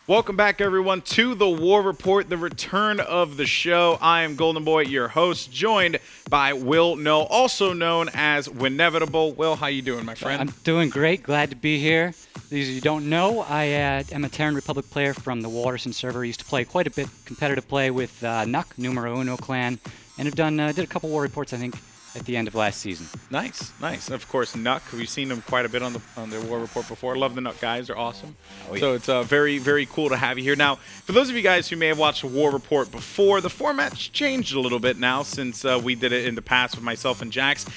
Welcome back, everyone, to the War Report, the return of the show. I am Golden Boy, your host, joined by Will No, also known as Winevitable. Will, how you doing, my friend? I'm doing great. Glad to be here. These of you who don't know, I am a Terran Republic player from the Walterson server. I used to play quite a bit competitive play with Nuck, Numero Uno clan, and have did a couple War Reports, I think, at the end of last season. Nice. Of course, Nuck. We've seen them quite a bit on the War Report before. Love the Nuck guys. They're awesome. Oh, yeah. So it's very, very cool to have you here. Now, for those of you guys who may have watched the War Report before, the format's changed a little bit now since we did it in the past with myself and Jax.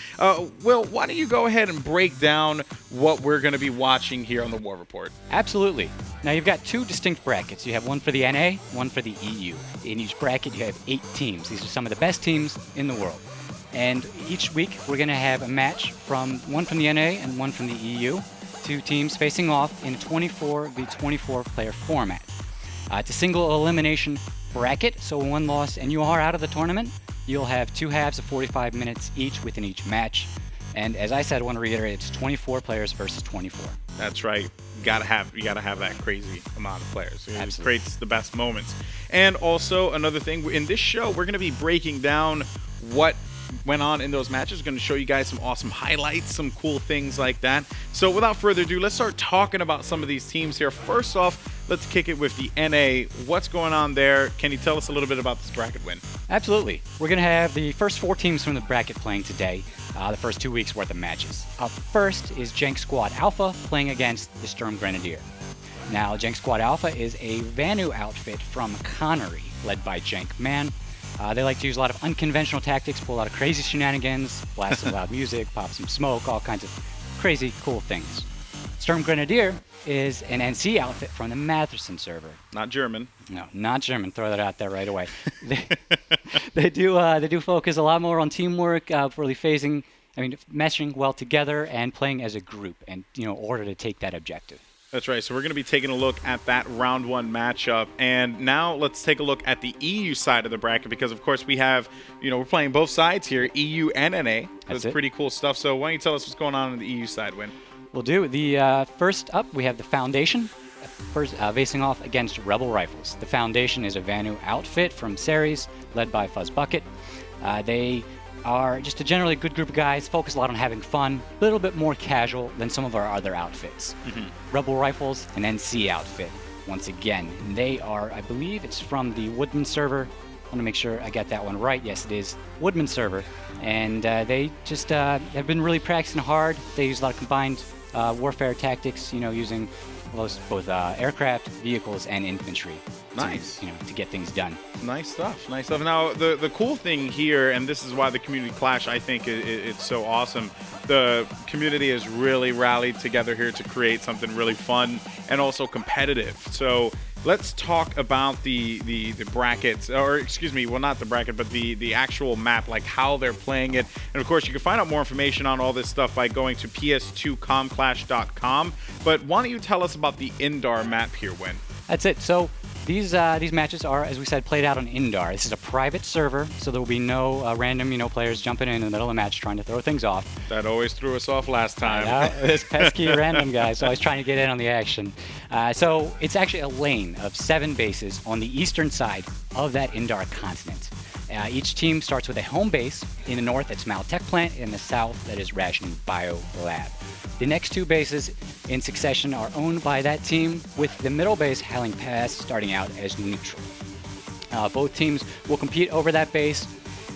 Will, why don't you go ahead and break down what we're going to be watching here on the War Report? Absolutely. Now, you've got two distinct brackets. You have one for the NA, one for the EU. In each bracket, you have 8 teams. These are some of the best teams in the world. And each week, we're going to have a match one from the NA and one from the EU. 2 teams facing off in a 24v24 player format. It's a single elimination bracket, so one loss and you are out of the tournament. You'll have 2 halves of 45 minutes each within each match. And as I said, I want to reiterate, it's 24 players versus 24. That's right. You gotta have that crazy amount of players. It Absolutely. Creates the best moments. And also another thing, in this show, we're going to be breaking down what went on in those matches. Going to show you guys some awesome highlights, some cool things like that. So without further ado, let's start talking about some of these teams here. First off, let's kick it with the NA. What's going on there? Can you tell us a little bit about this bracket win? Absolutely. We're going to have the first 4 teams from the bracket playing today, the first 2 weeks worth of matches. Up first is Jenk Squad Alpha playing against the Sturmgrenadier. Now, Jenk Squad Alpha is a Vanu outfit from Connery, led by Jenk Man. They like to use a lot of unconventional tactics, pull a lot of crazy shenanigans, blast some loud music, pop some smoke, all kinds of crazy, cool things. Sturmgrenadier is an NC outfit from the Matherson server. Not German. No, not German. Throw that out there right away. They do focus a lot more on teamwork, really meshing well together and playing as a group, and in order to take that objective. That's right. So we're going to be taking a look at that round 1 matchup. And now let's take a look at the EU side of the bracket because, of course, we have, we're playing both sides here, EU and NA. That's pretty cool stuff. So why don't you tell us what's going on the EU side, Win? We'll do. The first up, we have the Foundation, facing off against Rebel Rifles. The Foundation is a Vanu outfit from MercenaryS, led by Fuzzbucket. They are just a generally good group of guys, focus a lot on having fun, a little bit more casual than some of our other outfits. Rebel Rifles, an NC outfit, once again. And they are, I believe it's from the Woodman server. I want to make sure I got that one right. Yes, it is Woodman server. And they just have been really practicing hard. They use a lot of combined warfare tactics, using both aircraft, vehicles, and infantry. Nice. To get things done. Nice stuff. Now, the cool thing here, and this is why the community clash, I think, it's so awesome. The community has really rallied together here to create something really fun and also competitive. So let's talk about the brackets, or excuse me, well, not the bracket, but the actual map, like how they're playing it. And of course, you can find out more information on all this stuff by going to ps2comclash.com. But why don't you tell us about the Indar map here, Win? That's it. So these matches are, as we said, played out on Indar. This is a private server, so there will be no random, players jumping in the middle of the match trying to throw things off. That always threw us off last time. This pesky random guy, so I was trying to get in on the action. So it's actually a lane of 7 bases on the eastern side of that Indar continent. Each team starts with a home base. In the north, it's Mal Tech Plant. In the south, that is Rationing Bio Lab. The next 2 bases in succession are owned by that team, with the middle base, Howling Pass, starting out as neutral. Both teams will compete over that base,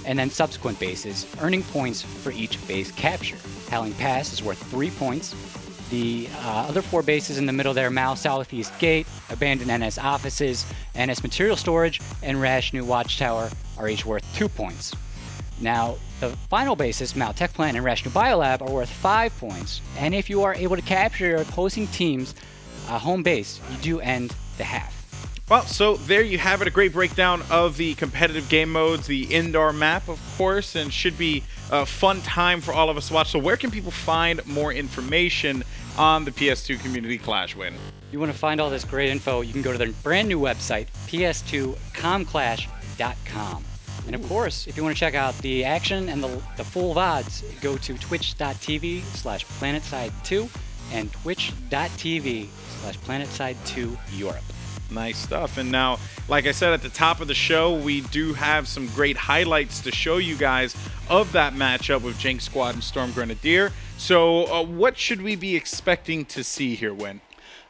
and then subsequent bases, earning points for each base capture. Howling Pass is worth 3 points. The other 4 bases in the middle there, Mal Southeast Gate, Abandoned NS Offices, NS Material Storage, and Rash New Watchtower are each worth 2 points. Now, the final bases, Mal Tech Plant and Rash New Biolab, are worth 5 points, and if you are able to capture your opposing team's home base, you do end the half. Well, so there you have it, a great breakdown of the competitive game modes, the Indar map, of course, and should be a fun time for all of us to watch. So where can people find more information on the PS2 Community Clash, Win? If you want to find all this great info, you can go to their brand new website, ps2comclash.com. And of course, if you want to check out the action and the full VODs, go to twitch.tv/planetside2 and twitch.tv/planetside2 Europe. Nice stuff. And now, like I said at the top of the show, we do have some great highlights to show you guys of that matchup with Jenk Squad and Sturmgrenadier. So what should we be expecting to see here, Win?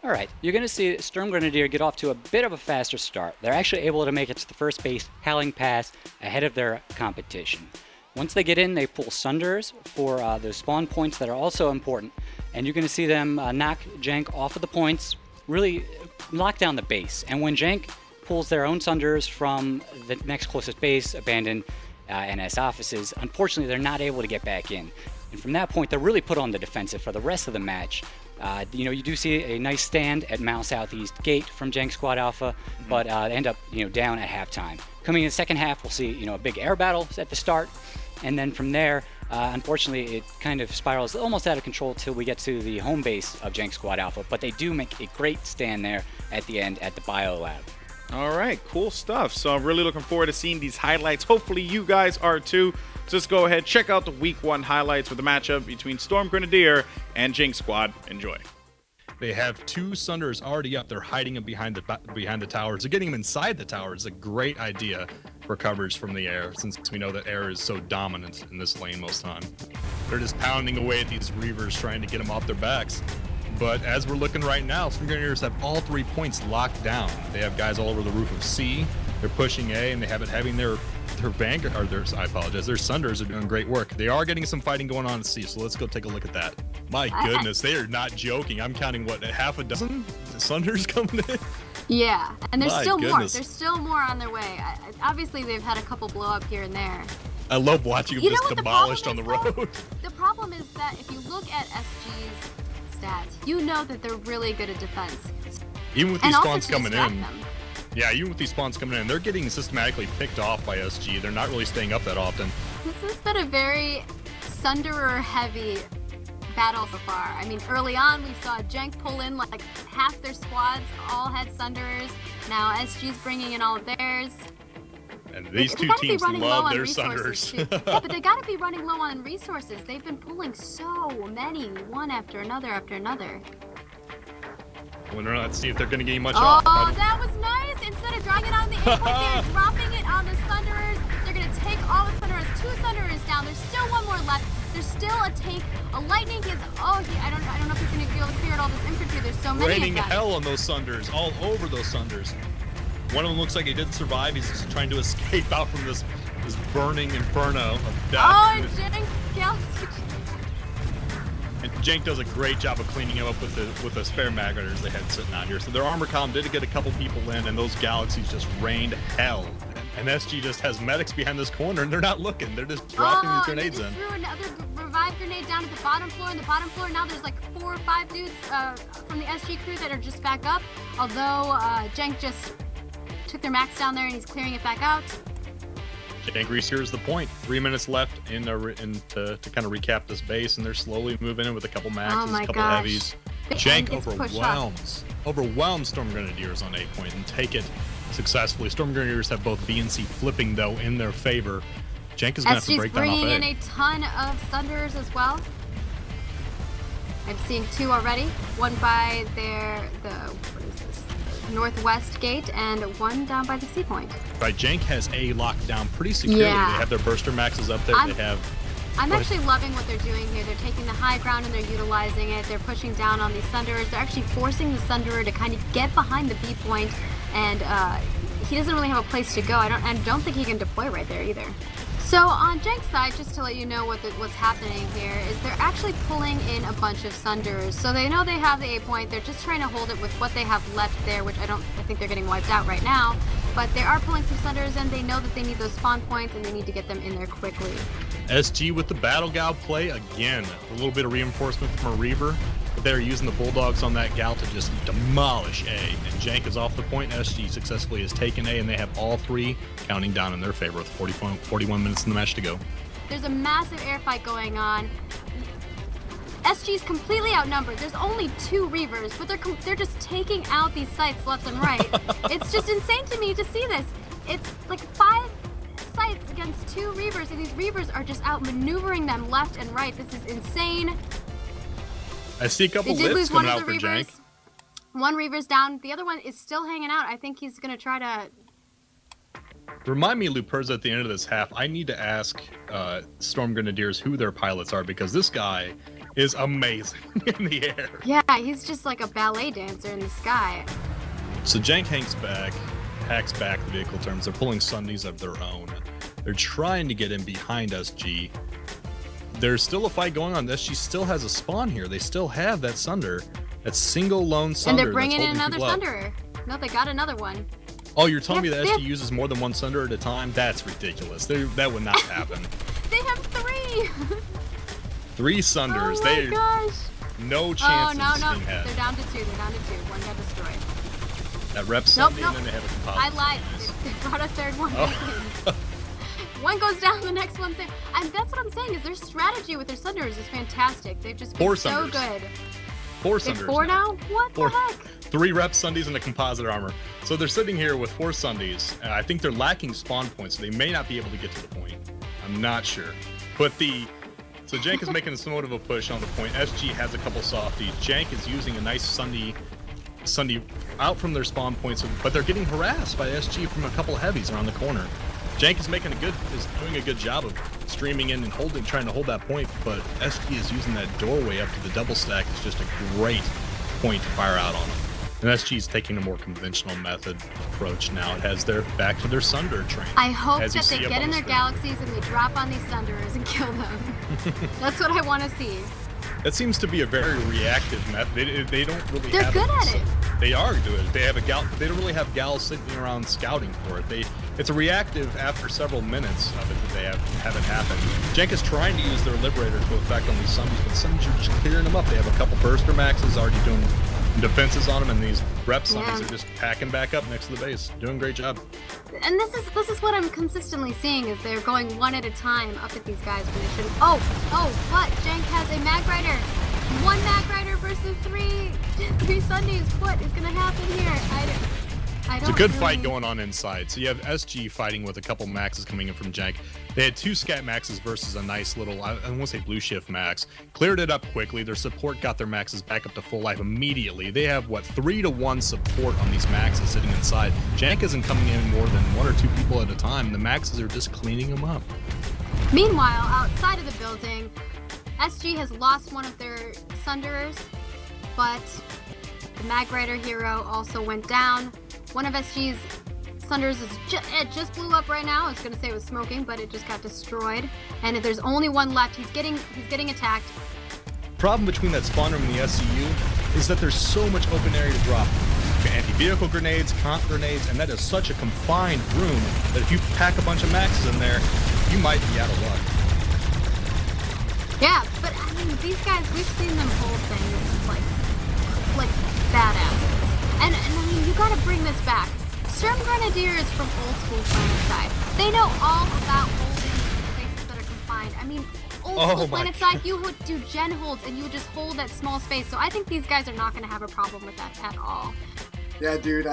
All right, you're going to see Sturmgrenadier get off to a bit of a faster start. They're actually able to make it to the first base howling pass ahead of their competition. Once they get in, they pull Sunders for those spawn points that are also important. And you're going to see them knock Jenk off of the points, really lock down the base. And when Jenk pulls their own Sunders from the next closest base, abandoned NS offices, unfortunately, they're not able to get back in. And from that point, they're really put on the defensive for the rest of the match. You do see a nice stand at Mao Southeast Gate from Jenk Squad Alpha, but they end up down at halftime. Coming in the second half, we'll see a big air battle at the start, and then from there, unfortunately, it kind of spirals almost out of control till we get to the home base of Jenk Squad Alpha. But they do make a great stand there at the end at the Bio Lab. All right, cool stuff. So I'm really looking forward to seeing these highlights. Hopefully you guys are too. Just go ahead, check out the Week 1 highlights with the matchup between Sturmgrenadier and Jenk Squad. Enjoy. They have 2 Sunders already up. They're hiding them behind the towers. They're getting them inside the towers. A great idea for coverage from the air, since we know that air is so dominant in this lane most of the time. They're just pounding away at these Reavers, trying to get them off their backs. But as we're looking right now, Sturmgrenadiers have all 3 points locked down. They have guys all over the roof of C. They're pushing A, and they have it having their Vanguard, or their Sunders are doing great work. They are getting some fighting going on at C, so let's go take a look at that. My goodness, they are not joking. I'm counting, what, half a dozen Sunders coming in? Yeah, and there's still more. goodness. There's still more on their way. Obviously, they've had a couple blow up here and there. I love watching them just demolished on the road. The problem is that if you look at SG's stats, you know that they're really good at defense. Even with these And also spawns to coming distract in. them. Yeah, even with these spawns coming in, they're getting systematically picked off by SG. They're not really staying up that often. This has been a very Sunderer-heavy battle so far. I mean, early on, we saw Jenk pull in like half their squads, all had Sunderers. Now SG's bringing in all of theirs. And these They two gotta be teams running low love on their resources, Sunders. too. Yeah, but they gotta be running low on resources. They've been pulling so many, one after another after another. Let's see if they're going to gain much Oh, off. that was nice! Instead of dropping it on the 8 point, they're dropping it on the Sunderers. They're gonna take all the Sunderers, 2 Sunderers down. There's still one more left. There's still a take. A lightning is, I don't know if he's gonna be able to clear out all this infantry. There's so many Raining of them. hell on those Sunders, all over those Sunders. One of them looks like he did survive. He's just trying to escape out from this burning inferno of death. Oh, and Jenk kills. And Jenk does a great job of cleaning him up with the spare magneters they had sitting out here. So their armor column did get a couple people in, and those galaxies just rained hell. And SG just has medics behind this corner, and they're not looking. They're just dropping these grenades in. They just threw another revive grenade down at the bottom floor. And the bottom floor now there's like 4 or 5 dudes from the SG crew that are just back up. Although Jenk just took their max down there and he's clearing it back out. Jenk resecures the point. 3 minutes left to kind of recap this base, and they're slowly moving in with a couple maxes, a couple heavies. Jenk overwhelms Sturmgrenadiers on A point and take it successfully. Sturmgrenadiers have both B and C flipping though in their favor. Jenk is going to have to break down off A. bringing in a ton of Thunderers as well. I'm seeing 2 already. One by what is this? Northwest gate, and 1 down by the C point. Right, Jenk has A locked down pretty securely. Yeah. They have their burster maxes up there. I'm actually loving what they're doing here. They're taking the high ground and they're utilizing it. They're pushing down on these Sunderers. They're actually forcing the Sunderer to kind of get behind the B point, and he doesn't really have a place to go. I don't think he can deploy right there either. So on Jenk's side, just to let you know what's happening here, is they're actually pulling in a bunch of Sunders. So they know they have the A point. They're just trying to hold it with what they have left there, which I think they're getting wiped out right now. But they are pulling some Sunders, and they know that they need those spawn points, and they need to get them in there quickly. SG with the Battle Gal play again. A little bit of reinforcement from a Reaver. But they're using the Bulldogs on that Gal to just demolish A. And Jenk is off the point. SG successfully has taken A, and they have all 3 counting down in their favor with 41 minutes in the match to go. There's a massive air fight going on. SG's completely outnumbered. There's only 2 Reavers, but they're just taking out these sites left and right. It's just insane to me to see this. It's like 5 sites against 2 Reavers, and these Reavers are just outmaneuvering them left and right. This is insane. I see a couple lips coming out for Jenk. One Reaver's down. The other one is still hanging out. I think he's going to try to... Remind me, Luperza, at the end of this half, I need to ask Sturmgrenadiers who their pilots are, because this guy is amazing in the air. Yeah, he's just like a ballet dancer in the sky. So Jenk hacks back the vehicle terms. They're pulling Sundays of their own. They're trying to get in behind SG. There's still a fight going on. SG still has a spawn here. They still have that Sunder, that single lone Sunder. And they're bringing in another Sunderer. No, they got another one. Oh, you're telling me that SG uses more than one Sunder at a time? That's ridiculous. That would not happen. They have 3. 3 Sunders. Oh my gosh. No chance of being had. They're down to 2. One got destroyed. That rep Sunday, Nope. and then they have a composite. I lied. They brought a third one back in. One goes down, the next one's there. And that's what I'm saying, is their strategy with their Sunders is fantastic. They've just been 4 so Sunders. good. 4 They have Sunders 4 now? What 4. the heck? 3 rep Sundays and a composite armor. So they're sitting here with 4 Sundays. I think they're lacking spawn points, so they may not be able to get to the point. I'm not sure. But so Jenk is making somewhat of a push on the point. SG has a couple softies. Jenk is using a nice Sunday out from their spawn points, but they're getting harassed by SG from a couple heavies around the corner. Jenk is doing a good job of streaming in and trying to hold that point, but SG is using that doorway up to the double stack. It's just a great point to fire out on them. And SG is taking a more conventional approach now. It has their back to their Sunder train. I hope that they get in their galaxies and they drop on these Sunderers and kill them. That's what I want to see. That seems to be a very reactive method. They don't really They're have good at it. They are good. They have they don't really have gals sitting around scouting for it. It's a reactive after several minutes of it that they have it happen. Jenk is trying to use their Liberator to effect on these Sundays, but Sundays are just clearing them up. They have a couple Burster Maxes already doing defenses on them, and these rep Sundays are just packing back up next to the base. Doing a great job. And this is what I'm consistently seeing, is they're going one at a time up at these guys when they shouldn't. Oh, what? Jenk has a Mag Rider. 1 Mag Rider versus 3 Sundays. What is gonna happen here? I don't. It's a good fight going on inside. So you have SG fighting with a couple maxes coming in from Jenk. They had 2 scat maxes versus a nice little, I want to say blue shift max. Cleared it up quickly. Their support got their maxes back up to full life immediately. They have, 3-to-1 support on these maxes sitting inside. Jenk isn't coming in more than 1 or 2 people at a time. The maxes are just cleaning them up. Meanwhile, outside of the building, SG has lost one of their Sunderers, but the Mag Rider hero also went down. One of SG's Sunders it just blew up right now. I was gonna say it was smoking, but it just got destroyed. And if there's only one left, he's getting attacked. Problem between that spawn room and the SCU is that there's so much open area to drop. Anti-vehicle grenades, comp grenades, and that is such a confined room that if you pack a bunch of maxes in there, you might be out of luck. Yeah, but I mean, these guys, we've seen them hold things like badasses. And I mean, you gotta bring this back. Sturmgrenadier is from old school PlanetSide. They know all about holding places that are confined. I mean, old school PlanetSide, you would do gen holds and you would just hold that small space. So I think these guys are not gonna have a problem with that at all. Yeah, dude.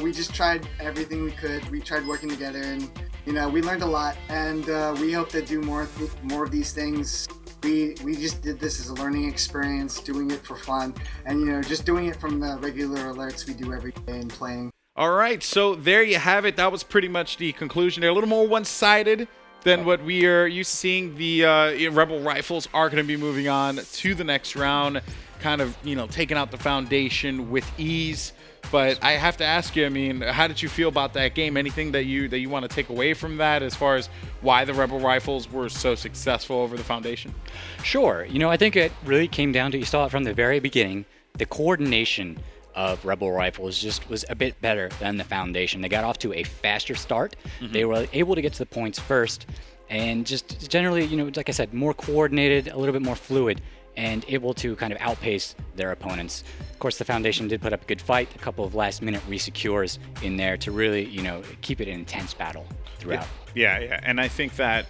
We just tried everything we could. We tried working together, and we learned a lot. And we hope to do more of these things. We just did this as a learning experience, doing it for fun, and just doing it from the regular alerts we do every day and playing. All right, so there you have it. That was pretty much the conclusion. They're a little more one-sided than what we are used to seeing. The Rebel Rifles are going to be moving on to the next round, kind of taking out the foundation with ease. But I have to ask you, I mean, how did you feel about that game? Anything that you want to take away from that as far as why the Rebel Rifles were so successful over the Foundation? Sure. I think it really came down to, you saw it from the very beginning, the coordination of Rebel Rifles just was a bit better than the Foundation. They got off to a faster start. Mm-hmm. They were able to get to the points first, and just generally, like I said, more coordinated, a little bit more fluid, and able to kind of outpace their opponents. Of course, the Foundation did put up a good fight, a couple of last-minute resecures in there to really, keep it an intense battle throughout. Yeah. And I think that,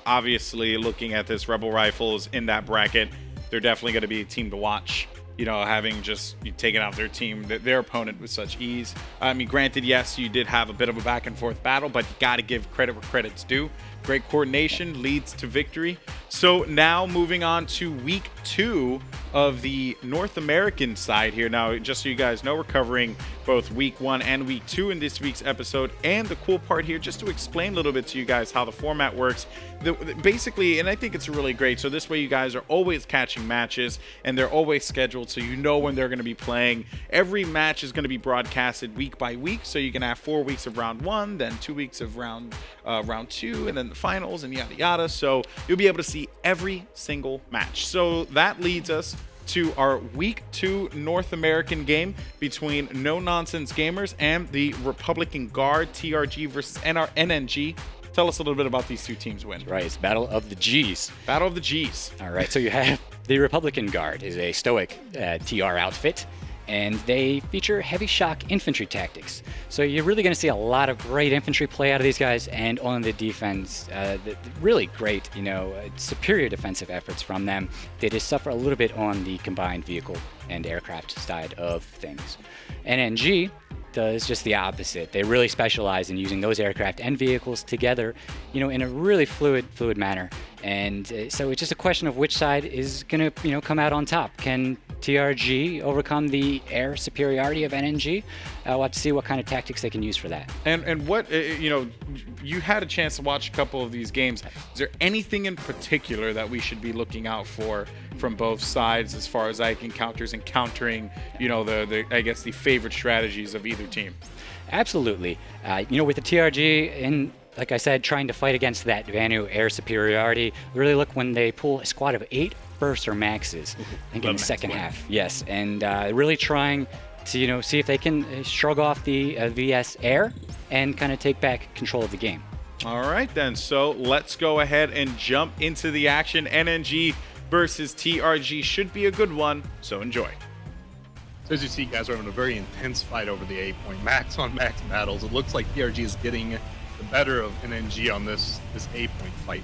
obviously looking at this Rebel Rifles in that bracket, they're definitely going to be a team to watch. Having just taken out their opponent with such ease. I mean, granted, yes, you did have a bit of a back-and-forth battle, but you got to give credit where credit's due. Great coordination leads to victory. So now moving on to week 2 of the North American side here. Now, just so you guys know, we're covering both week 1 and week 2 in this week's episode. And the cool part here, just to explain a little bit to you guys how the format works, basically, and I think it's really great. So this way you guys are always catching matches and they're always scheduled, so you know when they're going to be playing. Every match is going to be broadcasted week by week, so you can have 4 weeks of round 1, then 2 weeks of round 2, and then the finals and yada yada. So you'll be able to see every single match. So that leads us to our week 2 North American game between No Nonsense Gamers and the Republican Guard, TRG versus NNG. Tell us a little bit about these two teams, Win. Right, it's Battle of the Gs. Battle of the Gs. All right, so you have the Republican Guard is a stoic TR outfit, and they feature heavy shock infantry tactics. So you're really going to see a lot of great infantry play out of these guys, and on the defense, really great, superior defensive efforts from them. They just suffer a little bit on the combined vehicle and aircraft side of things. NNG does just the opposite. They really specialize in using those aircraft and vehicles together, in a really fluid manner. And so it's just a question of which side is going to, come out on top. Can TRG overcome the air superiority of NNG? We'll have to see what kind of tactics they can use for that. And what, you had a chance to watch a couple of these games. Is there anything in particular that we should be looking out for from both sides as far as encounters and countering, the favorite strategies of either team? Absolutely. With the TRG in, like I said, trying to fight against that Vanu air superiority, really look when they pull a squad of 8 bursts or maxes, I think in the second half. Yes, and really trying to, see if they can shrug off the VS air and kind of take back control of the game. All right, then. So let's go ahead and jump into the action. NNG versus TRG should be a good one, so enjoy. So as you see, guys are having a very intense fight over the A point. Max on max battles. It looks like TRG is getting the better of NNG on this A point fight.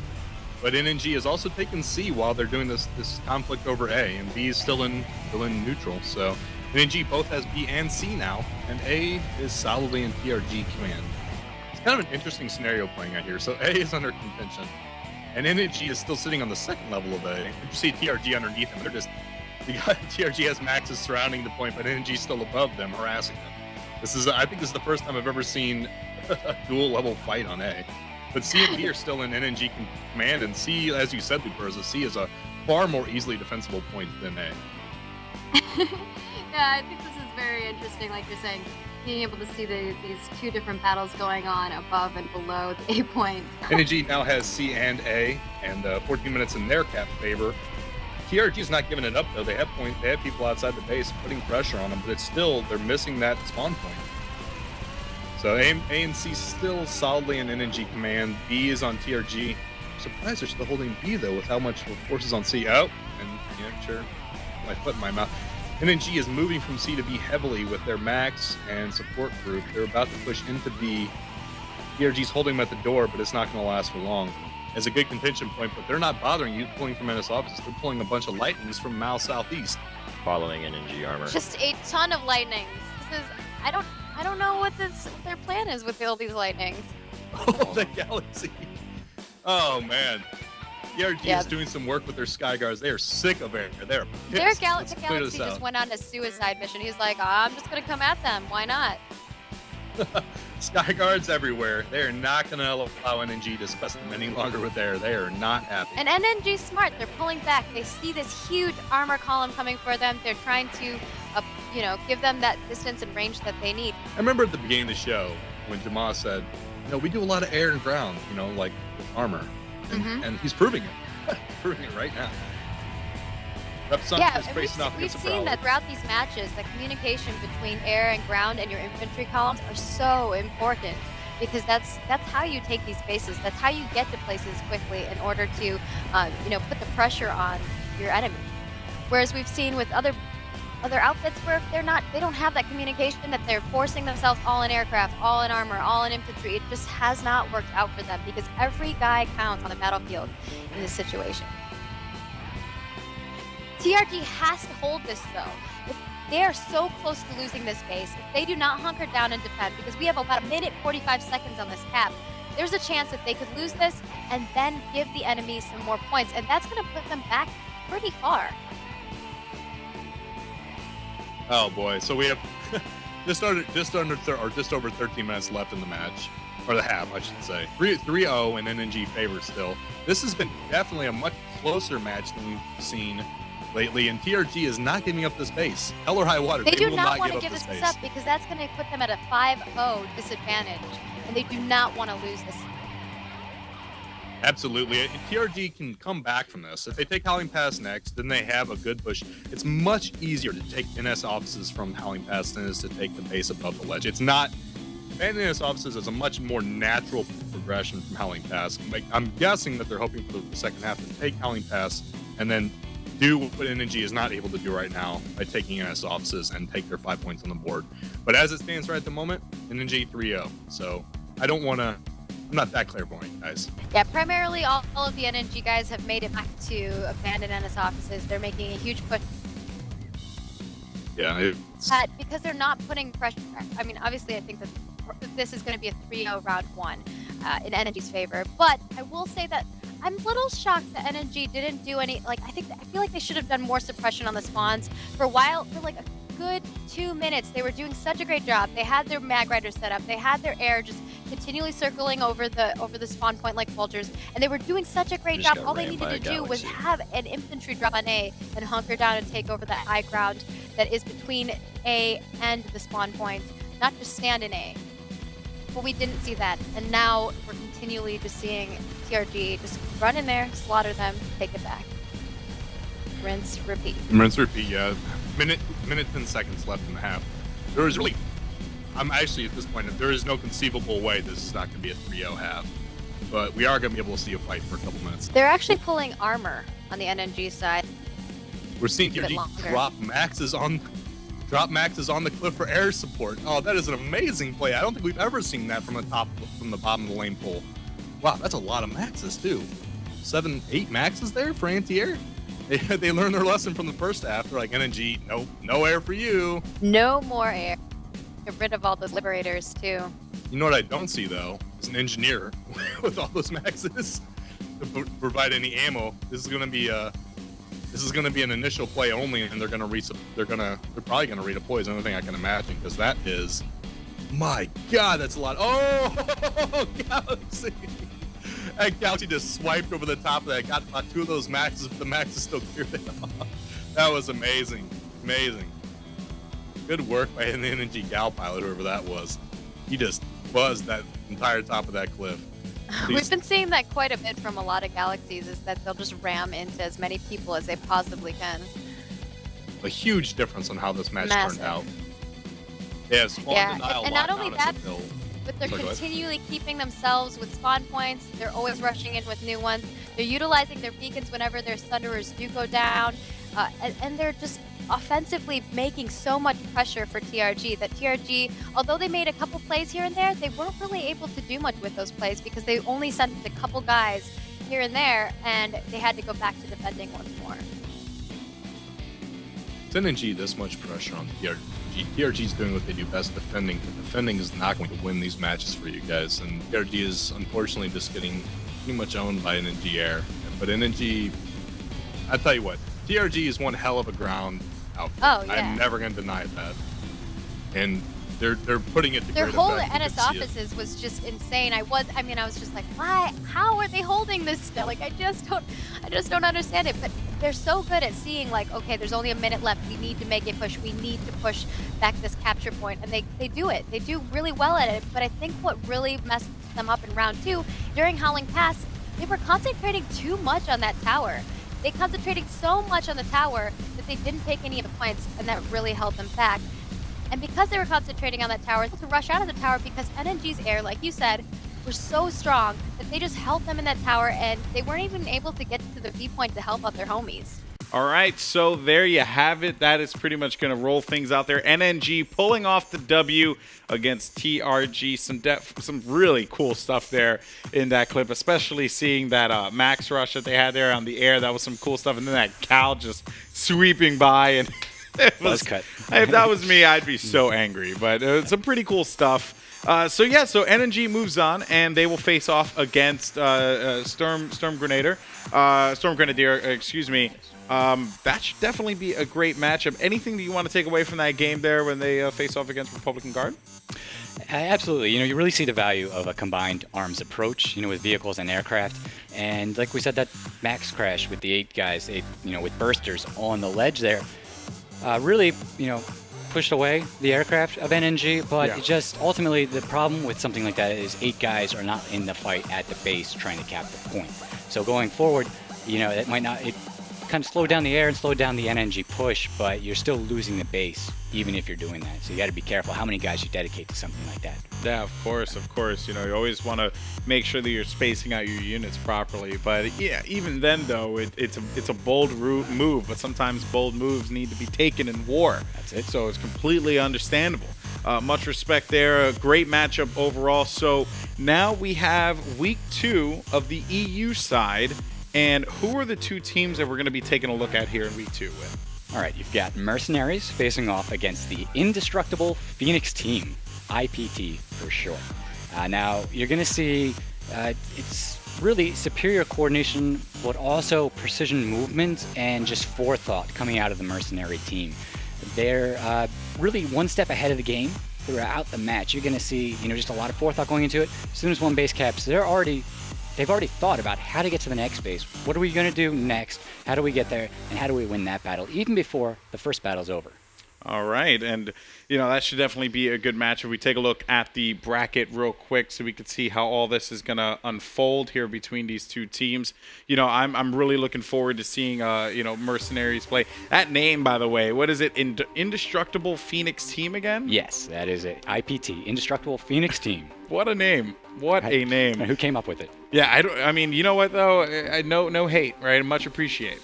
But NNG is also taking C while they're doing this conflict over A, and B is still in neutral. So NNG both has B and C now, and A is solidly in TRG command. It's kind of an interesting scenario playing out here. So A is under contention, and NNG is still sitting on the second level of A. You see TRG underneath him. TRG has maxes surrounding the point, but NNG is still above them, harassing them. I think this is the first time I've ever seen a dual level fight on A. But C and B are still in NNG command, and C, as you said, Luperza, C is a far more easily defensible point than A. Yeah, I think this is very interesting, like you're saying, being able to see these two different battles going on above and below the A point. NNG now has C and A, and 14 minutes in their cap favor. TRG is not giving it up, though. They have people outside the base putting pressure on them, but it's still, they're missing that spawn point. So A and C still solidly in NNG command. B is on TRG. I'm surprised they're still holding B, though, with how much forces on C. Oh, and sure, my foot in my mouth. NNG is moving from C to B heavily with their max and support group. They're about to push into B. TRG's holding them at the door, but it's not going to last for long. As a good contention point, but they're not bothering you pulling from NS offices. They're pulling a bunch of lightnings from Mal Southeast. Following NNG armor. Just a ton of lightnings. I don't know what their plan is with all these lightnings. Oh, the galaxy. Oh, man. TRG is doing some work with their Sky Guards. They are sick of air. They're pissed. The galaxy just went on a suicide mission. He's like, I'm just going to come at them. Why not? Sky Guards everywhere. They are not going to allow NNG to discuss them any longer with air. They are not happy. And NNG's smart. They're pulling back. They see this huge armor column coming for them. They're trying to, give them that distance and range that they need. I remember at the beginning of the show when Jamal said, we do a lot of air and ground, like with armor. And he's proving it. He's proving it right now. We've seen that throughout these matches, the communication between air and ground and your infantry columns are so important, because that's how you take these bases. That's how you get to places quickly in order to, put the pressure on your enemy. Whereas we've seen with other outfits where they don't have that communication, that they're forcing themselves all in aircraft, all in armor, all in infantry. It just has not worked out for them, because every guy counts on the battlefield in this situation. TRG has to hold this, though. If they are so close to losing this base, if they do not hunker down and defend, because we have about 1:45 seconds on this cap, there's a chance that they could lose this and then give the enemy some more points, and that's going to put them back pretty far. Oh boy. So we have just over 13 minutes left in the match, or the half, I should say. 3-0 and NNG favors still. This has been definitely a much closer match than we've seen lately, and TRG is not giving up this base. Hell or high water. They do will not want to give give up this space. up because that's going to put them at a 5-0 disadvantage, and they do not want to lose this. Absolutely. TRG can come back from this. If they take Howling Pass next, then they have a good push. It's much easier to take NS offices from Howling Pass than it is to take the base above the ledge. It's not. Abandoning NS offices is a much more natural progression from Howling Pass. I'm guessing that they're hoping for the second half to take Howling Pass and then do what NNG is not able to do right now by taking NS offices and take their 5 points on the board. But as it stands right at the moment, NNG 3-0. So I don't want to. I'm not that clairvoyant, guys. Yeah, primarily all of the NNG guys have made it back to abandon NS offices. They're making a huge push. Yeah. But because they're not putting pressure, I mean, obviously I think that this is going to be a 3-0 round one in NNG's favor. But I will say that I'm a little shocked that NNG didn't do any, I feel like they should have done more suppression on the spawns. For a while, for like a good 2 minutes, they were doing such a great job. They had their mag riders set up. They had their air just continually circling over the spawn point like vultures, and they were doing such a great job. All they needed to do was have an infantry drop on A and hunker down and take over that high ground that is between A and the spawn point, not just stand in A. But we didn't see that, and now we're continually just seeing TRG just run in there, slaughter them, take it back. Rinse, repeat. Rinse, repeat, yeah. Minute 10 seconds left in the half. There is really, I'm actually at this point, there is no conceivable way this is not going to be a 3-0 half. But we are going to be able to see a fight for a couple minutes. They're actually pulling armor on the NNG side. We're seeing TRG drop maxes on the cliff for air support. Oh, that is an amazing play. I don't think we've ever seen that from the bottom of the lane pull. Wow, that's a lot of maxes too. 7, 8 maxes there for anti-air. They learned their lesson from the first half. They're like, NNG, nope, no air for you. No more air. Get rid of all those liberators too. You know what I don't see though is an engineer with all those maxes to provide any ammo. This is gonna be an initial play only, and they're probably gonna redeploy is the only thing I can imagine, because that is, my God, that's a lot. Oh, Galaxy! That Galaxy just swiped over the top of that. Got about 2 of those maxes, but the maxes still cleared it off. That was amazing, amazing. Good work by an NNG Gal pilot, whoever that was. He just buzzed that entire top of that cliff. We've been seeing that quite a bit from a lot of Galaxies, is that they'll just ram into as many people as they possibly can. A huge difference on how this match turned out. Yeah, spawn denial. And not only that, but they're continually keeping themselves with spawn points. They're always rushing in with new ones. They're utilizing their beacons whenever their thunderers do go down, and they're just offensively making so much pressure for TRG that TRG, although they made a couple plays here and there, they weren't really able to do much with those plays because they only sent a couple guys here and there, and they had to go back to defending once more. It's NNG this much pressure on TRG. TRG's doing what they do best, defending. But defending is not going to win these matches for you guys, and TRG is unfortunately just getting pretty much owned by NNG Air. But NNG, I tell you what, TRG is one hell of a ground outfit. Oh, yeah. I'm never going to deny that. And they're putting it to their great whole effect. NS offices was just insane. I was just like, why? How are they holding this still? Like, I just don't understand it. But they're so good at seeing, like, okay, there's only a minute left. We need to make a push. We need to push back this capture point, and they do it. They do really well at it. But I think what really messed them up in round 2, during Howling Pass, they were concentrating too much on that tower. They concentrated so much on the tower that they didn't take any of the points, and that really held them back. And because they were concentrating on that tower, to rush out of the tower because NNG's air, like you said, were so strong that they just held them in that tower, and they weren't even able to get to the V point to help out their homies. All right, so there you have it. That is pretty much going to roll things out there. NNG pulling off the W against TRG. Some really cool stuff there in that clip, especially seeing that max rush that they had there on the air. That was some cool stuff. And then that Cal just sweeping by, and it was cut. If that was me, I'd be so angry. But some pretty cool stuff. So NNG moves on, and they will face off against Sturmgrenadier. Excuse me. That should definitely be a great matchup. Anything that you want to take away from that game there when they face off against Republican Guard? Absolutely. You really see the value of a combined arms approach, with vehicles and aircraft. And like we said, that max crash with the 8 guys, with bursters on the ledge there, really, pushed away the aircraft of NNG. But it just ultimately the problem with something like that is 8 guys are not in the fight at the base trying to cap the point. So going forward, it might not. It kind of slowed down the air and slowed down the NNG push, but you're still losing the base even if you're doing that. So you got to be careful how many guys you dedicate to something like that. Yeah, of course. You always want to make sure that you're spacing out your units properly. But yeah, even then though, it's a bold move. But sometimes bold moves need to be taken in war. That's it. So it's completely understandable. Much respect there. A great matchup overall. So now we have week 2 of the EU side. And who are the 2 teams that we're going to be taking a look at here in week 2 with? All right, you've got MercenaryS facing off against the Indestructible Phoenix team, IPT for short. Now, you're going to see it's really superior coordination, but also precision movement and just forethought coming out of the Mercenary team. They're really one step ahead of the game throughout the match. You're going to see, just a lot of forethought going into it. As soon as one base caps, they've already thought about how to get to the next base. What are we going to do next? How do we get there? And how do we win that battle, even before the first battle's over? All right, and that should definitely be a good match. If we take a look at the bracket real quick so we can see how all this is going to unfold here between these 2 teams. I'm really looking forward to seeing MercenaryS play. That name, by the way, what is it? Indestructible Phoenix team again? Yes, that is it. IPT, Indestructible Phoenix team. What a name. What a name. Who came up with it? Yeah, I mean, you know what, though? No hate, right? Much appreciate.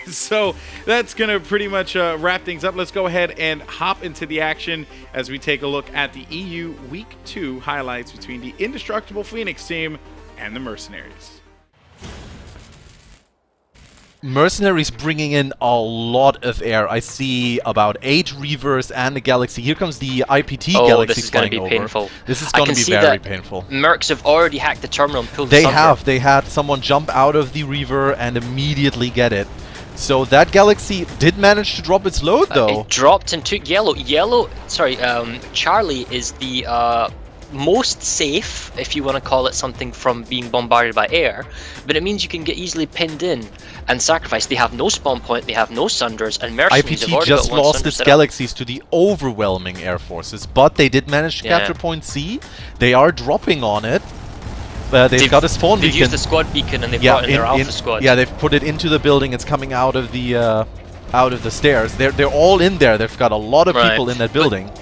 So that's going to pretty much wrap things up. Let's go ahead and hop into the action as we take a look at the EU Week 2 highlights between the Indestructible Phoenix team and the MercenaryS. MercenaryS bringing in a lot of air. I see about 8 Reavers and a Galaxy. Here comes the IPT Galaxy this is going to be over. painful. This is going to be very painful. Mercs have already hacked the terminal and pulled the Sunder. They had someone jump out of the Reaver and immediately get it. So that Galaxy did manage to drop its load, though. It dropped and took yellow. Charlie is the most safe, if you want to call it something, from being bombarded by air, but it means you can get easily pinned in and sacrificed. They have no spawn point, they have no Sunders, and MercenaryS have IPT already just got one lost Sunder its set up. Galaxies to the overwhelming air forces, but they did manage to capture point C. They are dropping on it. They've got a spawn beacon. They've used the squad beacon and they've brought in their alpha squad. Yeah, they've put it into the building. It's coming out of the stairs. They're all in there. They've got a lot of people in that building.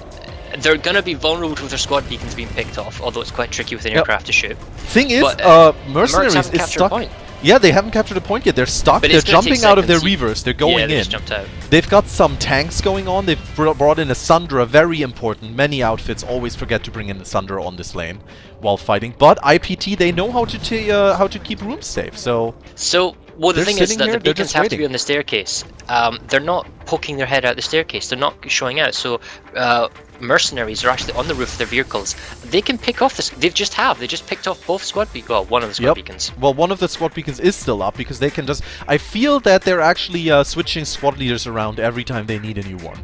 They're going to be vulnerable to their squad beacons being picked off, although it's quite tricky with an aircraft to shoot. Thing is, MercenaryS is stuck. Yeah, they haven't captured a point yet. They're stuck. They're jumping out of their Reavers. They're going in. Just jumped out. They've got some tanks going on. They've brought in a Sundra, very important. Many outfits always forget to bring in the Sundra on this lane while fighting. But IPT, they know how to keep rooms safe. So well, the thing is that the beacons have to be on the staircase. They're not poking their head out the staircase. They're not showing out. So MercenaryS are actually on the roof of their vehicles. They can pick off this. They just picked off both squad beacons. Well, one of the squad beacons. Well, one of the squad beacons is still up because they can just. I feel that they're actually switching squad leaders around every time they need a new one.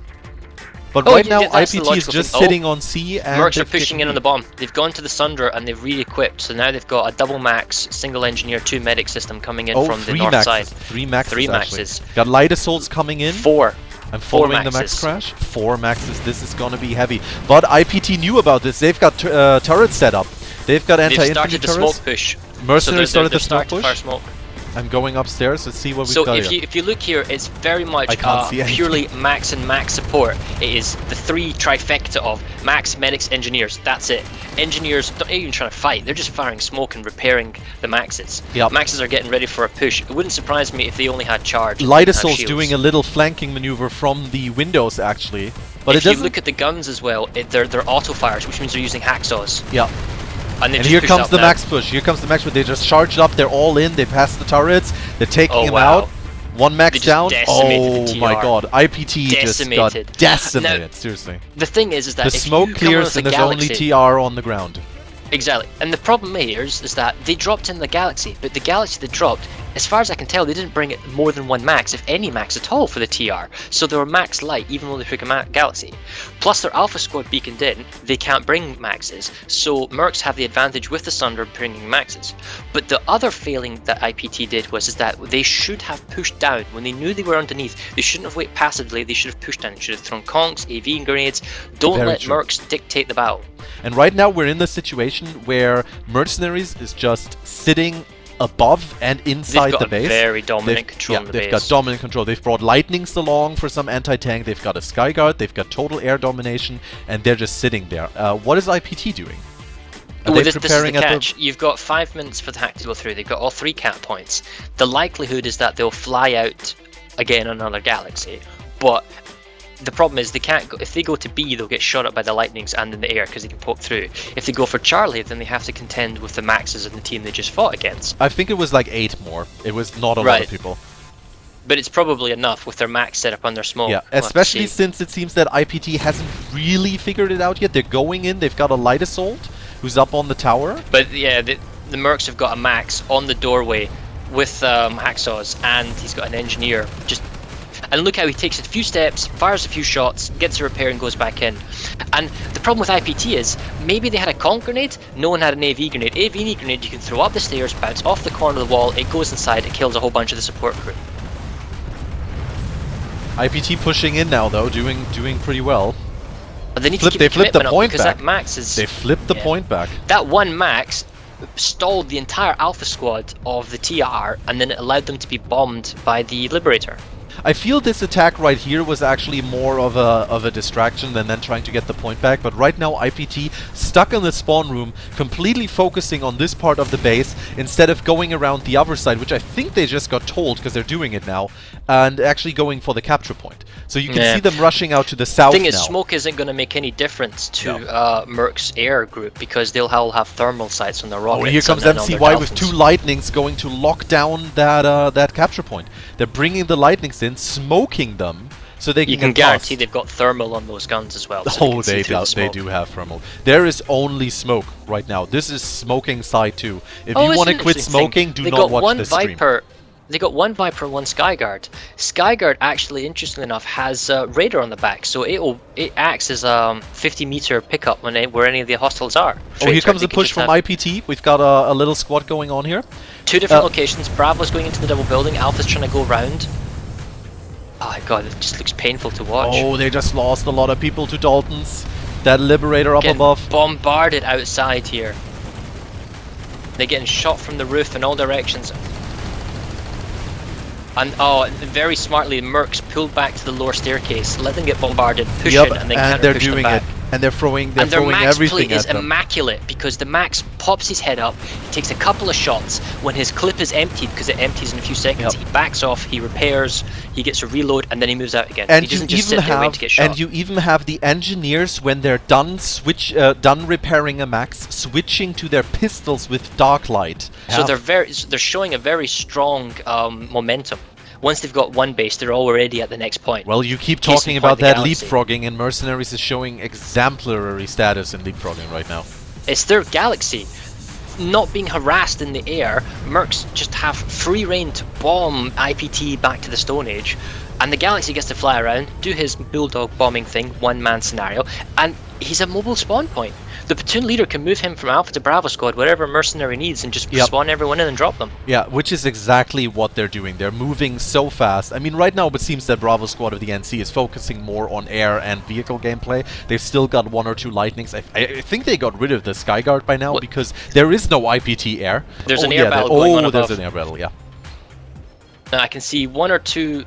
But right now, IPT is just sitting on C, and Mercs are pushing in on the bomb. They've gone to the Sunder and they've re-equipped. So now they've got a double max, single engineer, 2 medic system coming in from the north side. 3 maxes. 3 maxes. Got light assaults coming in. 4. I'm following the max crash. 4 maxes. This is gonna be heavy. But IPT knew about this. They've got turrets set up. They've got anti-infantry turrets. They've started the smoke push. MercenaryS started the smoke push. Fire smoke. I'm going upstairs to see what we've got So if you look here, it's very much purely max and max support. It is the 3 trifecta of max, medics, engineers. That's it. Engineers don't even trying to fight. They're just firing smoke and repairing the maxes. Yep. Maxes are getting ready for a push. It wouldn't surprise me if they only had charge. Light assault's doing a little flanking maneuver from the windows actually. But if you look at the guns as well, they're auto fires, which means they're using hacksaws. Yeah. And here comes the max push. Here comes the max push. They just charged up. They're all in. They passed the turrets. They're taking him out. 1 max down. Oh my god. IPT just got decimated. Now, seriously. The thing is that the smoke clears and there's only TR on the ground. Exactly. And the problem here is that they dropped in the Galaxy, but the Galaxy they dropped as far as I can tell, they didn't bring it more than one max, if any max at all, for the TR. So they were max light, even though they took a Galaxy. Plus, their Alpha Squad beaconed in, they can't bring maxes. So Mercs have the advantage with the Sunder bringing maxes. But the other failing that IPT did is that they should have pushed down. When they knew they were underneath, they shouldn't have waited passively, they should have pushed down. They should have thrown conks, AV grenades. Don't let Mercs dictate the battle. And right now we're in the situation where MercenaryS is just sitting above and inside the base. They've got very dominant control in the base. They've got dominant control. They've brought lightnings along for some anti-tank. They've got a Skyguard. They've got total air domination, and they're just sitting there. What is IPT doing? Well, this is the catch. You've got 5 minutes for the hack to go through. They've got all 3 cap points. The likelihood is that they'll fly out again on another Galaxy, but the problem is they can't go. If they go to B, they'll get shot up by the lightnings and in the air because they can poke through. If they go for Charlie, then they have to contend with the maxes in the team they just fought against. I think it was like 8 more. It was not a lot of people. But it's probably enough with their max set up on their smoke. Yeah, especially since it seems that IPT hasn't really figured it out yet. They're going in. They've got a light assault who's up on the tower. But yeah, the Mercs have got a max on the doorway with hacksaws, and he's got an engineer just. And look how he takes a few steps, fires a few shots, gets a repair and goes back in. And the problem with IPT is, maybe they had a conk grenade, no one had an AV grenade. AV grenade you can throw up the stairs, bounce off the corner of the wall, it goes inside, it kills a whole bunch of the support crew. IPT pushing in now though, doing pretty well. But they need to keep the flipped the point because back. That max is... They flipped the point back. That one max stalled the entire Alpha Squad of the TR, and then it allowed them to be bombed by the Liberator. I feel this attack right here was actually more of a distraction than then trying to get the point back, but right now IPT stuck in the spawn room, completely focusing on this part of the base instead of going around the other side, which I think they just got told because they're doing it now, and actually going for the capture point. So you can see them rushing out to the south now. The thing is, smoke isn't going to make any difference to Merc's air group because they'll all have thermal sights on their rockets. Oh, here comes MCY with 2 lightnings going to lock down that capture point. They're bringing the lightnings in, smoking them, so they can. You can guarantee they've got thermal on those guns as well. So they do have thermal. There is only smoke right now. This is smoking side 2. If you want to quit smoking, do not watch this stream. They got 1 Viper and 1 Skyguard. Skyguard actually, interestingly enough, has radar on the back, so it acts as a 50-meter pickup where any of the hostiles are. Oh, here comes a push from IPT. We've got a little squad going on here. 2 different locations. Bravo's going into the double building. Alpha's trying to go round. Oh my god, it just looks painful to watch. Oh, they just lost a lot of people to Daltons. That Liberator up above. Bombarded outside here. They're getting shot from the roof in all directions. And very smartly, Mercs pulled back to the lower staircase, let them get bombarded, push in, and then they're push doing them back. And they're throwing everything at them. And their max play is immaculate because the max pops his head up, he takes a couple of shots. When his clip is emptied, because it empties in a few seconds, he backs off, he repairs, he gets a reload, and then he moves out again. And he doesn't just sit there waiting to get shot. And you even have the engineers, when they're done done repairing a max, switching to their pistols with dark light. So they're showing a very strong momentum. Once they've got one base, they're already at the next point. Well, you keep talking about that leapfrogging, and MercenaryS is showing exemplary status in leapfrogging right now. It's their Galaxy. Not being harassed in the air, Mercs just have free reign to bomb IPT back to the Stone Age, and the Galaxy gets to fly around, do his bulldog bombing thing, one-man scenario, and he's a mobile spawn point. The platoon leader can move him from Alpha to Bravo squad, whatever mercenary needs, and just spawn everyone in and drop them. Yeah, which is exactly what they're doing. They're moving so fast. I mean, right now it seems that Bravo squad of the NC is focusing more on air and vehicle gameplay. They've still got 1 or 2 lightnings. I think they got rid of the Skyguard by now because there is no IPT air. There's an air battle going on above. There's an air battle, yeah. Now I can see 1 or 2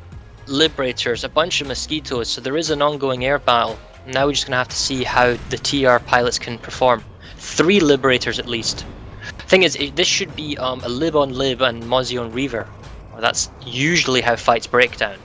Liberators, a bunch of Mosquitoes, so there is an ongoing air battle. Now we're just going to have to see how the TR pilots can perform. 3 Liberators at least. Thing is, this should be a lib on lib and Mozzie on Reaver. Well, that's usually how fights break down.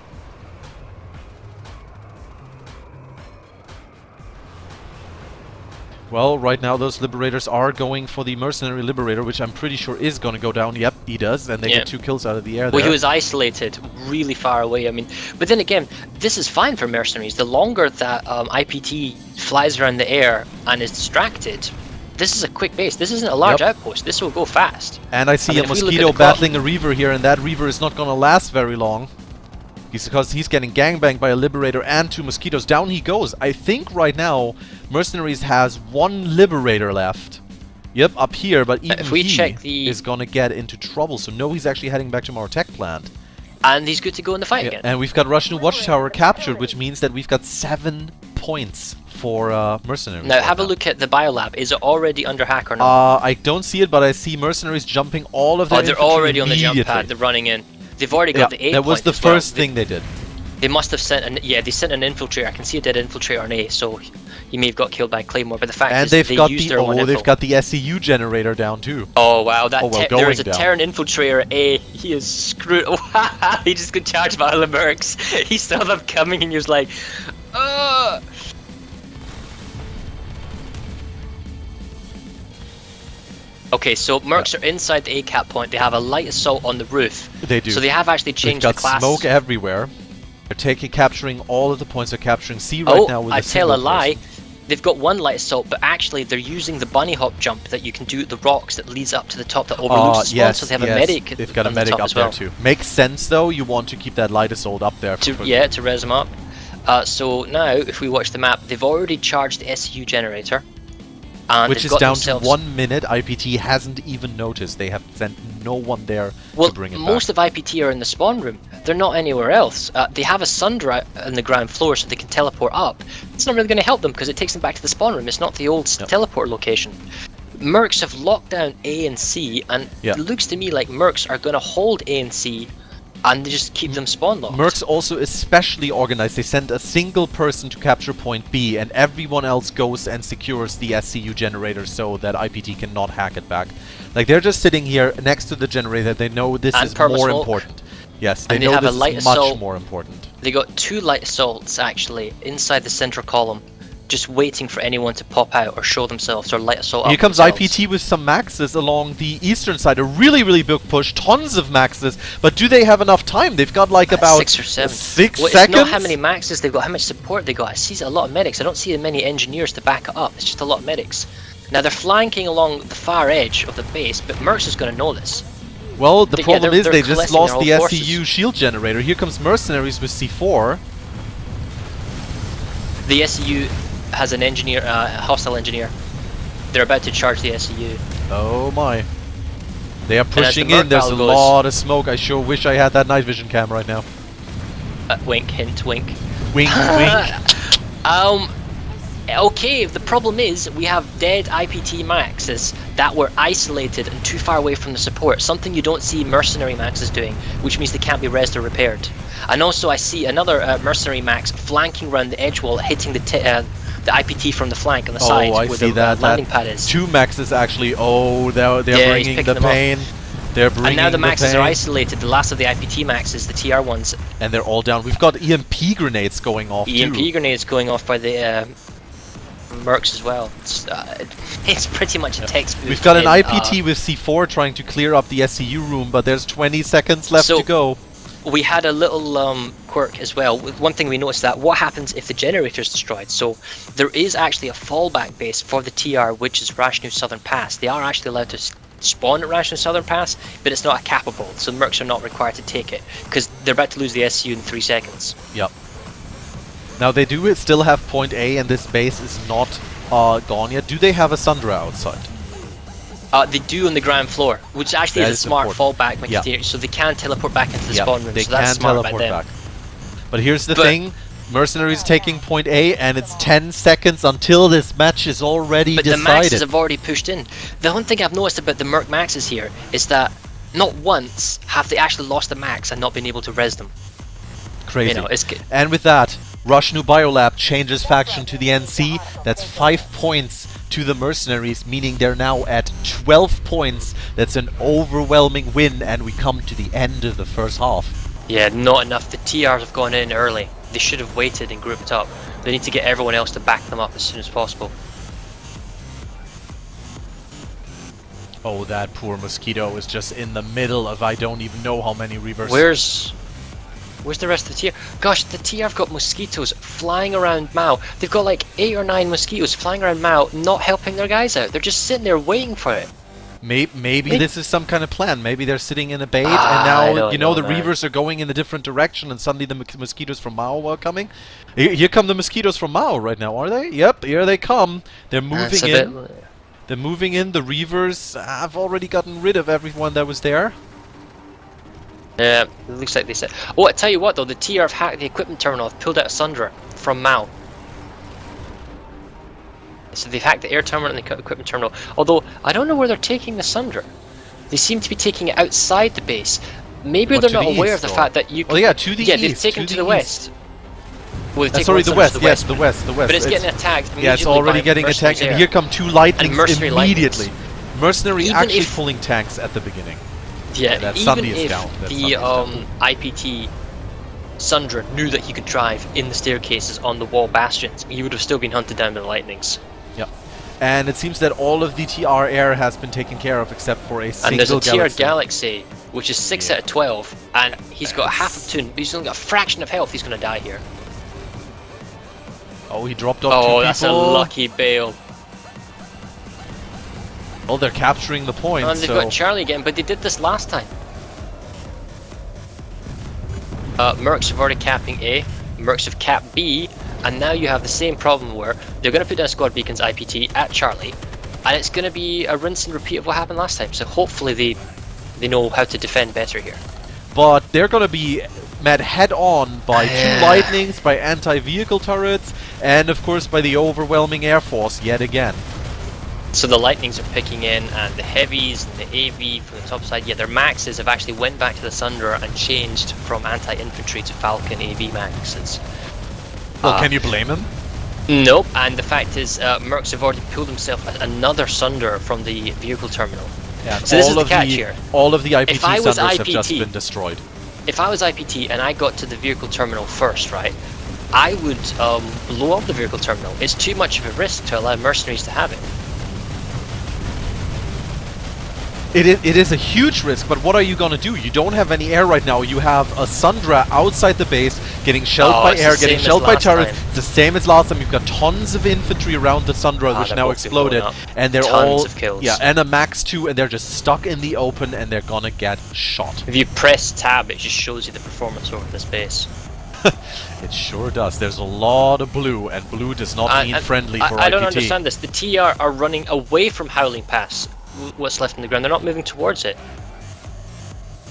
Well, right now those Liberators are going for the Mercenary Liberator, which I'm pretty sure is going to go down. Yep, he does, and they get 2 kills out of the air there. Well, he was isolated really far away. I mean, but then again, this is fine for mercenaries. The longer that IPT flies around the air and is distracted, this is a quick base. This isn't a large outpost. This will go fast. And I see a Mosquito battling a Reaver here, and that Reaver is not going to last very long. Because he's getting gangbanged by a Liberator and 2 Mosquitoes. Down he goes. I think right now, Mercenaries has 1 Liberator left. Yep, up here, but even if we he check is going to get into trouble. So no, he's actually heading back to our tech plant. And he's good to go in the fight again. And we've got Russian Watchtower captured, which means that we've got 7 points for Mercenaries. Now, have a look at the biolab. Is it already under hack or not? I don't see it, but I see Mercenaries jumping all of their they're already on the jump pad. They're running in. They've already got the A point. That was the first thing they did. They must have sent an they sent an infiltrator. I can see a dead infiltrator on A, so he may have got killed by Claymore. But the fact is, they've got used their one they've got the SCU generator down too. Oh wow, that there is a down. Terran infiltrator at A. He is screwed. He just got charged by all the mercs. He saw them coming and he was like, ugh. Okay, so mercs are inside the A-cap point. They have a light assault on the roof. They do. So they have actually changed the class. They've got smoke everywhere. They're capturing all of the points. They're capturing C right now with I tell a lie. They've got 1 light assault, but actually they're using the bunny hop jump that you can do at the rocks that leads up to the top that overlooks the spawn. So they have a medic. They've got a medic up there too. Makes sense though. You want to keep that light assault up there. To res them up. So now, if we watch the map, they've already charged the SCU generator. Which is down to 1 minute. IPT hasn't even noticed. They have sent no one there to bring it back. Most of IPT are in the spawn room. They're not anywhere else. They have a Sundra on the ground floor so they can teleport up. It's not really going to help them because it takes them back to the spawn room. It's not the old teleport location. Mercs have locked down A and C, and it looks to me like Mercs are going to hold A and C and they just keep them spawn locked. Mercs also especially organized. They send a single person to capture point B, and everyone else goes and secures the SCU generator so that IPT cannot hack it back. Like, they're just sitting here next to the generator. They know this is more important. Yes, they know this is much more important. They got 2 light assaults actually inside the central column, just waiting for anyone to pop out or show themselves or light assault. Here comes IPT with some maxes along the eastern side. A really, really big push. Tons of maxes. But do they have enough time? They've got like about 6 or 7. 6 seconds. It's not how many maxes they've got, how much support they got. I see a lot of medics. I don't see many engineers to back it up. It's just a lot of medics. Now they're flanking along the far edge of the base, but Mercs is going to know this. Well, the problem is they just lost the SCU shield generator. Here comes Mercenaries with C4. The SCU has an engineer, hostile engineer. They're about to charge the SCU. Oh my. They are pushing in. There's a lot of smoke. I sure wish I had that night vision cam right now. Wink, hint, wink. Wink, wink. Okay, the problem is we have dead IPT maxes that were isolated and too far away from the support, something you don't see mercenary maxes doing, which means they can't be rezzed or repaired. And also I see another mercenary max flanking around the edge wall, hitting the IPT from the flank on the side where the landing pad is. 2 maxes actually. Oh, they're bringing the pain. They're bringing and now the maxes are isolated. The last of the IPT maxes, the TR ones. And they're all down. We've got EMP grenades going off EMP grenades going off by the Mercs as well. It's pretty much a textbook. We've got an IPT with C4 trying to clear up the SCU room, but there's 20 seconds left to go. We had a little quirk as well. One thing we noticed that what happens if the generator is destroyed. So there is actually a fallback base for the TR, which is Rashnu Southern Pass. They are actually allowed to spawn at Rashnu Southern Pass, but it's not a capable, so the Mercs are not required to take it because they're about to lose the SCU in 3 seconds. Yep. Now they do still have point A, and this base is not gone yet. Do they have a Sundra outside? They do on the ground floor, which actually is a smart fallback mechanism, so they can teleport back into the spawn room. They so that's can smart teleport by them. back. But here's the thing: Mercenaries taking point A, and it's 10 seconds until this match is already decided. But the maxes have already pushed in. The one thing I've noticed about the Merc maxes here is that not once have they actually lost the max and not been able to res them. Crazy. You know, it's and with that, Rushnu Biolab changes faction to the NC. That's 5 points to the Mercenaries, meaning they're now at 12 points. That's an overwhelming win, and we come to the end of the first half. Yeah, not enough. The TRs have gone in early. They should have waited and grouped up. They need to get everyone else to back them up as soon as possible. Oh, that poor Mosquito is just in the middle of I don't even know how many reverse. Where's the rest of the TR? Gosh, the TR have got mosquitoes flying around Mao. They've got like 8 or 9 mosquitoes flying around Mao, not helping their guys out. They're just sitting there waiting for it. Maybe this is some kind of plan. Maybe they're sitting in a bait, and now you know the Reavers are going in a different direction, and suddenly the mosquitoes from Mao are coming. Here come the mosquitoes from Mao right now, are they? Yep, here they come. They're moving in. They're moving in. The Reavers have already gotten rid of everyone that was there. Yeah, it looks like they said. Oh, I tell you what though, the TR have hacked the equipment terminal. Have pulled out a Sunderer from Mao. So they've hacked the air terminal and the equipment terminal. Although, I don't know where they're taking the Sunderer. They seem to be taking it outside the base. Maybe they're not aware of the fact that you can... Oh yeah, to the east. Yeah, they've taken it to the west. Well, sorry, the west. Yes, the west. But it's getting attacked. Yeah, it's already getting attacked. And here come 2 lightnings immediately. Mercenary actually pulling tanks at the beginning. Yeah, that even if is down. The IPT Sunderer knew that he could drive in the staircases on the wall bastions, he would have still been hunted down by the lightnings. Yep. And it seems that all of the TR air has been taken care of except for a single Galaxy. And there's a TR Galaxy, which is 6 out of 12, and he's got half of tune, but he's only got a fraction of health. He's going to die here. Oh, he dropped off 2 people. Oh, that's a lucky bail. Well, they're capturing the point. And they've got Charlie again, but they did this last time. Mercs have already capping A, Mercs have capped B, and now you have the same problem where they're going to put down squad beacons IPT at Charlie, and it's going to be a rinse and repeat of what happened last time. So hopefully they know how to defend better here. But they're going to be met head-on by 2 lightnings, by anti-vehicle turrets, and of course by the overwhelming air force yet again. So the lightnings are picking in, and the heavies and the AV from the top side, yeah, their maxes have actually went back to the Sunderer and changed from anti-infantry to Falcon AV maxes. Well, can you blame him? Nope, and the fact is, Mercs have already pulled himself another Sunderer from the vehicle terminal. Yeah, so this is the catch here. All of the IPT Sunderers have just been destroyed. If I was IPT and I got to the vehicle terminal first, right, I would blow up the vehicle terminal. It's too much of a risk to allow mercenaries to have it. It is a huge risk, but what are you going to do? You don't have any air right now. You have a Sunderer outside the base, getting shelled by air, getting shelled by turrets. It's the same as last time. You've got tons of infantry around the Sunderer, which now exploded, and they're all and a max 2, and they're just stuck in the open, and they're gonna get shot. If you press tab, it just shows you the performance over this base. It sure does. There's a lot of blue, and blue does not mean friendly for IPT. I don't understand this. The TR are running away from Howling Pass. What's left in the ground? They're not moving towards it.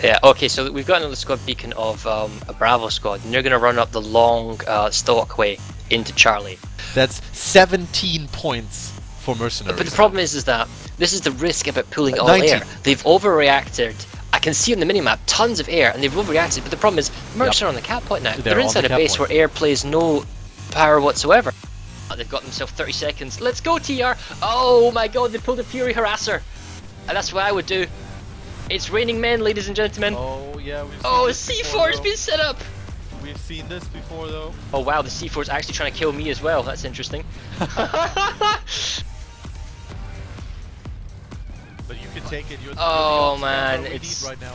Yeah, okay, so we've got another squad beacon of a Bravo squad, and they're going to run up the long stalkway into Charlie. That's 17 points for mercenaries. But the problem is that this is the risk about pulling all air. They've overreacted. I can see on the minimap tons of air, and they've overreacted, but the problem is Mercs are on the cap point now. They're inside a base where air plays no power whatsoever. They've got themselves 30 seconds. Let's go, TR! Oh my god, they pulled a Fury Harasser! And that's what I would do. It's raining men, ladies and gentlemen. Oh, yeah, we've seen a C4 has been set up! We've seen this before, though. Oh wow, the C4 is actually trying to kill me as well. That's interesting. But you can take it. Oh man, it's right now.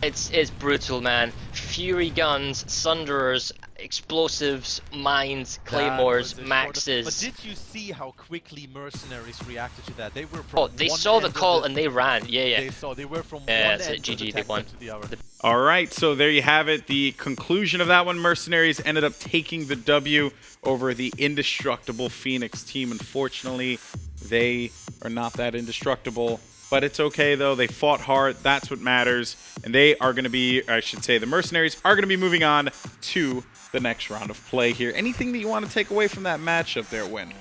It's brutal, man. Fury guns, Sunderers, explosives, mines, claymores, maxes. But did you see how quickly mercenaries reacted to that? They were from they saw the call and they ran. Yeah. They were from one that's end it. GG, they won. To the other. All right, so there you have it. The conclusion of that one. Mercenaries ended up taking the W over the Indestructible Phoenix team. Unfortunately, they are not that indestructible. But it's okay, though. They fought hard. That's what matters. And they are going to be, I should say, the Mercenaries are going to be moving on to the next round of play here. Anything that you want to take away from that matchup there, Win?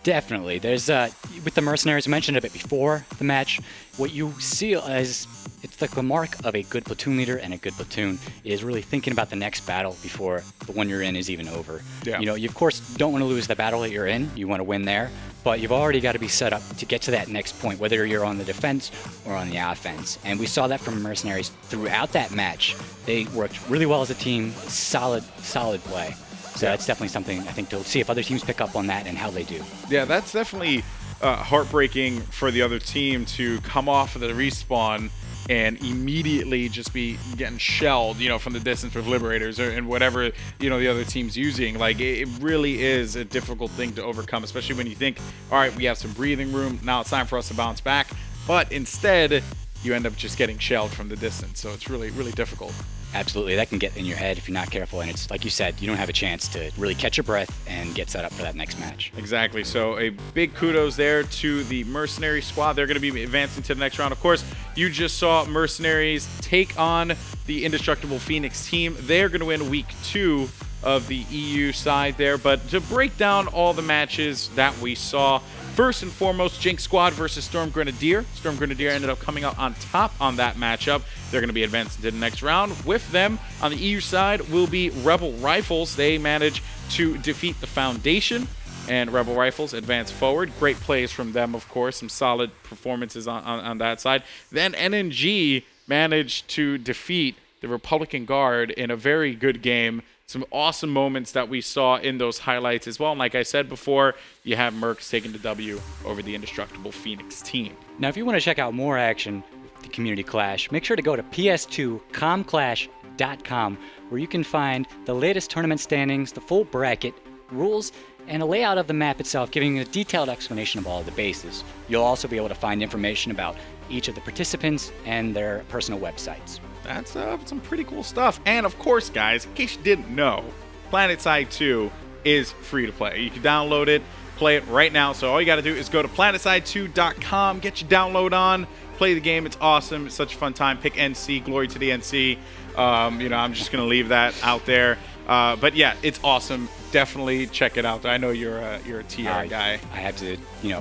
Definitely. There's, with the Mercenaries, I mentioned a bit before the match, what you see is, it's like the mark of a good platoon leader and a good platoon is really thinking about the next battle before the one you're in is even over. Yeah. You know, you of course don't want to lose the battle that you're in. You want to win there, but you've already got to be set up to get to that next point, whether you're on the defense or on the offense. And we saw that from Mercenaries throughout that match. They worked really well as a team, solid play. So that's definitely something I think to see if other teams pick up on that and how they do. Yeah, that's definitely heartbreaking for the other team to come off of the respawn and immediately just be getting shelled, from the distance with Liberators and whatever, the other team's using. Like, it really is a difficult thing to overcome, especially when you think, all right, we have some breathing room. Now it's time for us to bounce back. But instead, you end up just getting shelled from the distance. So it's really, really difficult. Absolutely, that can get in your head if you're not careful, and it's like you said, you don't have a chance to really catch your breath and get set up for that next match. Exactly. So a big kudos there to the Mercenary squad. They're going to be advancing to the next round. Of course, you just saw MercenaryS take on the Indestructible Phoenix team. They're going to win week 2 of the EU side there. But to break down all the matches that we saw, first and foremost, Jenk squad versus Sturmgrenadier. Sturmgrenadier ended up coming out on top on that matchup. They're going to be advancing to the next round. With them on the EU side will be Rebel Rifles. They managed to defeat the Foundation, and Rebel Rifles advance forward. Great plays from them, of course. Some solid performances on that side. Then NNG managed to defeat the Republican Guard in a very good game. Some awesome moments that we saw in those highlights as well. And like I said before, you have Mercs taking the W over the Indestructible Phoenix team. Now, if you want to check out more action with the Community Clash, make sure to go to ps2comclash.com, where you can find the latest tournament standings, the full bracket, rules, and a layout of the map itself, giving you a detailed explanation of all of the bases. You'll also be able to find information about each of the participants and their personal websites. That's some pretty cool stuff. And of course, guys, in case you didn't know, PlanetSide 2 is free to play. You can download it, play it right now. So all you got to do is go to planetside2.com, get your download on, play the game. It's awesome. It's such a fun time. Pick NC, glory to the NC. I'm just going to leave that out there. But yeah, it's awesome. Definitely check it out. I know you're a TR guy. I have to,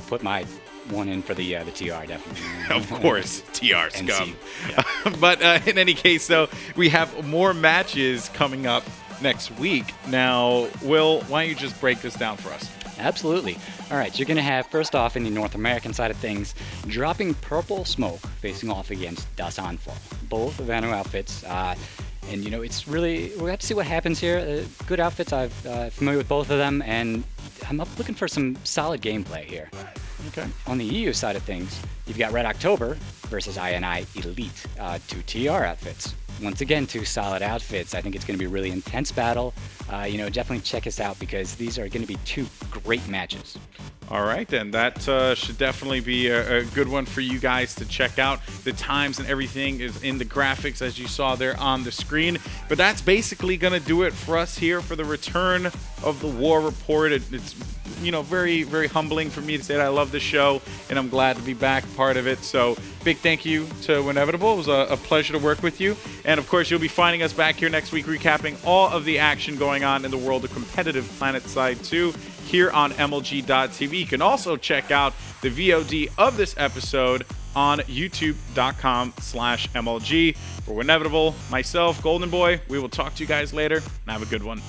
put my one in for the TR, definitely. Of course, TR scum. Yeah. But in any case, though, we have more matches coming up next week. Now, Will, why don't you just break this down for us? Absolutely. All right, so you're going to have, first off, in the North American side of things, Dropping Purple Smoke facing off against Das Anfall. Both Vanu outfits. And, it's really, we'll have to see what happens here. Good outfits. I'm familiar with both of them, and I'm looking for some solid gameplay here. Okay. On the EU side of things, you've got Red October versus INI Elite, 2 TR outfits. Once again, 2 solid outfits. I think it's going to be a really intense battle. Definitely check us out because these are going to be 2 great matches. All right, then. That should definitely be a good one for you guys to check out. The times and everything is in the graphics, as you saw there on the screen. But that's basically going to do it for us here for the return of the War Report. It's very, very humbling for me to say that I love the show, and I'm glad to be back, part of it. So big thank you to Winevitable. It was a pleasure to work with you. And, of course, you'll be finding us back here next week recapping all of the action going on in the world of competitive PlanetSide 2 here on MLG.TV. You can also check out the VOD of this episode on youtube.com/MLG. For Winevitable, myself, Golden Boy, we will talk to you guys later, and have a good one.